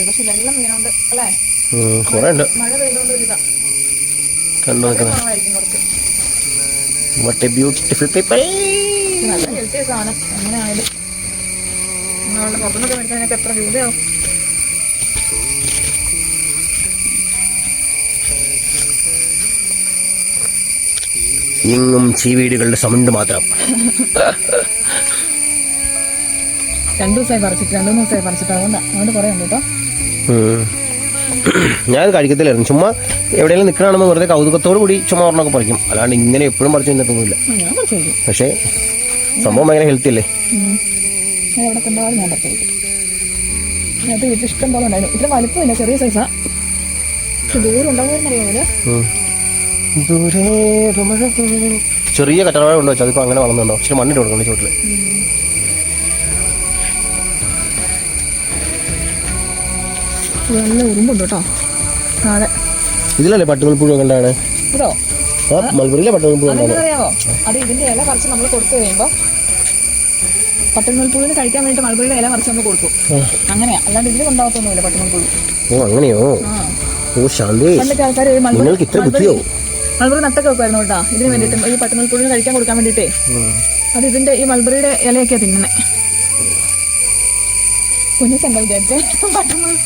പക്ഷെ വെള്ളം വീണോണ്ട് അല്ലേ കുറെ ഉണ്ട്. മഴ പെയ്തോണ്ട് ഒരു ഇതാ കണ്ടു നിൽക്കുന്നത്. കുറച്ച് വാട്ട് എ ബ്യൂട്ടിഫുൾ പീപ്പിൾ. നല്ല ഹെൽത്തിയ സാധനം എങ്ങനെ ആയാലും. നിങ്ങളുടെ പുറത്തുനിന്നൊക്കെ മേടിക്കാൻ എത്ര രൂപയാവും? എങ്ങും ചീവീടുകളുടെ സൗണ്ട് മാത്രം. 2 ദിവസമായി പറിച്ചിട്ട് 2-3 ദിവസമായി പറിച്ചിട്ട് അതുകൊണ്ട് കുറേ ഉണ്ട് കേട്ടോ. ഞാൻ കഴിക്കത്തില്ലായിരുന്നു. ചുമ്മാ എവിടെയെങ്കിലും നിൽക്കണമെന്ന് വെറുതെ കൗതുകത്തോടു കൂടി ചുമ്മാ ഒരെണ്ണമൊക്കെ പറിക്കും. അല്ലാണ്ട് ഇങ്ങനെ എപ്പോഴും പറിച്ചു നിന്നിട്ടൊന്നുമില്ല. പക്ഷേ സംഭവം ഭയങ്കര ഹെൽത്തി അല്ലേ? എവിടെ കണ്ടാലും ഞാൻ പറിച്ചു. അത് വീട്ടിൽ ഇഷ്ടം പോലെ ഉണ്ടായിരുന്നു. ഇത്ര വലിപ്പമില്ല, ചെറിയ സൈസാ. പക്ഷെ ദൂരം ഉണ്ടാകുമെന്നറിയാമല്ലോ. ചെറിയ കറ്റവാഴ ഉണ്ടോ വെച്ചാൽ അതിപ്പോൾ അങ്ങനെ വളർന്നുണ്ടോ? പക്ഷെ മണ്ണിട്ട് കൊടുക്കണം ചോട്ടില്. നല്ല ഉറുമ്പുണ്ട് കേട്ടോ താഴെ. ഇതിലല്ലേ പട്ടുനൂൽപ്പുഴു കണ്ടാണ്? ഇതോ മൽബറിയിലെ പട്ടുനൂൽപ്പുഴു അറിയാമോ? അത് ഇതിന്റെ ഇല പറിച്ച് നമ്മൾ കൊടുത്തു കഴിയുമ്പോ പട്ടുനൂൽപ്പുഴുവിന് കഴിക്കാൻ വേണ്ടി മൽബറിയുടെ ഇല പറിച്ച് നമ്മൾ കൊടുക്കും. അങ്ങനെയാ, അല്ലാണ്ട് ഇതിന് കൊണ്ടാകത്തൊന്നുമില്ല പട്ടുനൂൽപ്പുഴു. ഓ അങ്ങനെയോ? ഓ ശാന്തി, പണ്ടൊക്കെ ആൾക്കാർ നിങ്ങൾക്ക് ഇത്ര ബുദ്ധിയോ? മൽബറി നട്ടൊക്കെ വെക്കുമായിരുന്നു കേട്ടോ ഇതിന് വേണ്ടിയിട്ട്, ഈ പട്ടുനൂൽപ്പുഴുവിന് കഴിക്കാൻ കൊടുക്കാൻ വേണ്ടിയിട്ടേ. അത് ഇതിന്റെ ഈ മൽബറിയുടെ ഇലയൊക്കെയാ തിന്നുന്നേ. കുഞ്ഞിച്ചെന്താ വിചാരിച്ചേ? പട്ടുനൂൽ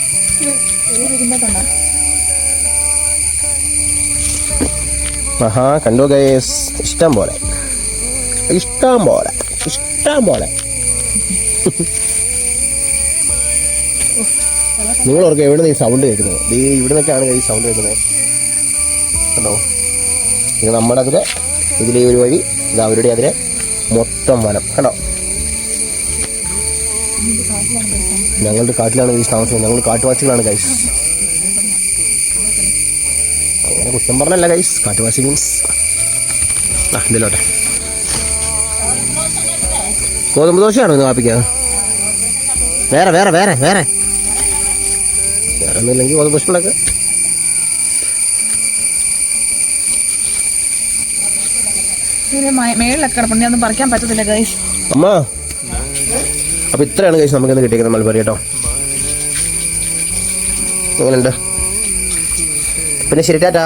ആഹാ കണ്ടോ ഗൈസ്, ഇഷ്ടം പോലെ ഇഷ്ടം പോലെ ഇഷ്ടം പോലെ. നിങ്ങൾ ഓർക്കും എവിടെ നിന്ന് ഈ സൗണ്ട് കേൾക്കുന്നത്? ഇവിടെ നിന്നൊക്കെയാണ് ഈ സൗണ്ട് കേൾക്കുന്നത്. കണ്ടോ, ഇത് നമ്മുടെ അതിലെ ഇതിലെ ഒരു വഴി, ഇത് അവരുടെ അതിലെ മൊത്തം വനം. കണ്ടോ, ഞങ്ങളുടെ കാട്ടിലാണ് ഗൈസ് താമസിക്കുന്നത്. ഞങ്ങൾ കാട്ടുവാസികളാണ് ഗൈസ്. അങ്ങനെ കുറ്റം പറഞ്ഞല്ല ഗൈസ്, കാട്ടുവാസി മീൻസ്. ഇതിലോട്ടെ ഗോതമ്പ് ദോശയാണോ ഇന്ന് കാപ്പിക്കുക? വേറെ വേറെ വേറെ വേറെ വേറെ ഒന്നുമില്ലെങ്കിൽ ഗോതമ്പ് ദോശകളൊക്കെ. മേളിലൊക്കെ കിടപ്പുണ്ട്, ഒന്നും പറിക്കാൻ പറ്റത്തില്ല ഗൈസ്. അമ്മ അപ്പൊ ഇത്രയാണ് ഗൈസ് നമുക്കിന്ന് കിട്ടിയേക്കുന്നത് മൽബറി കേട്ടോ. എങ്ങനെയുണ്ട്? പിന്നെ ശരി, ടാറ്റാ.